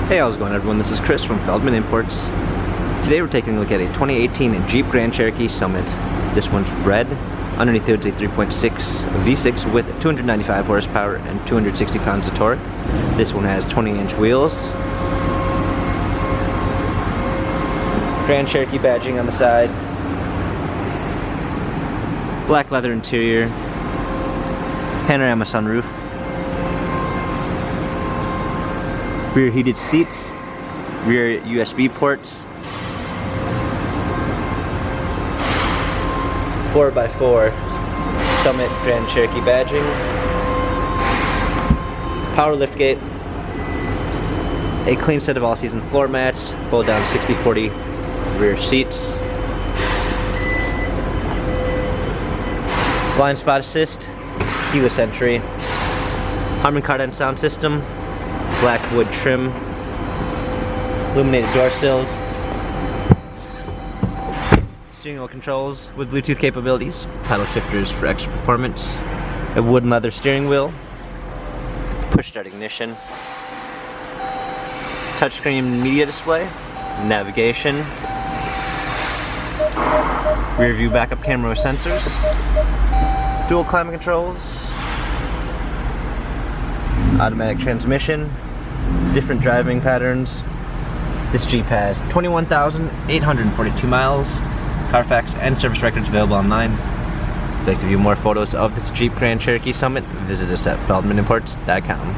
Hey, how's it going everyone? This is Chris from Feldmann Imports. Today we're taking a look at a 2018 Jeep Grand Cherokee Summit. This one's red. Underneath it's a 3.6 V6 with 295 horsepower and 260 pounds of torque. This one has 20-inch wheels. Grand Cherokee badging on the side. Black leather interior. Panorama sunroof. Rear heated seats, rear USB ports, 4x4 Summit Grand Cherokee badging, power liftgate, a clean set of all-season floor mats, fold down 60/40 rear seats, blind spot assist, keyless entry, Harman Kardon sound system, black wood trim, illuminated door sills, steering wheel controls with Bluetooth capabilities, paddle shifters for extra performance, a wood and leather steering wheel, push start ignition, touchscreen media display, navigation, rear view backup camera with sensors, dual climate controls, automatic transmission, different driving patterns. This Jeep has 21,842 miles, Carfax and service records available online. If you'd like to view more photos of this Jeep Grand Cherokee Summit, visit us at feldmannimports.com.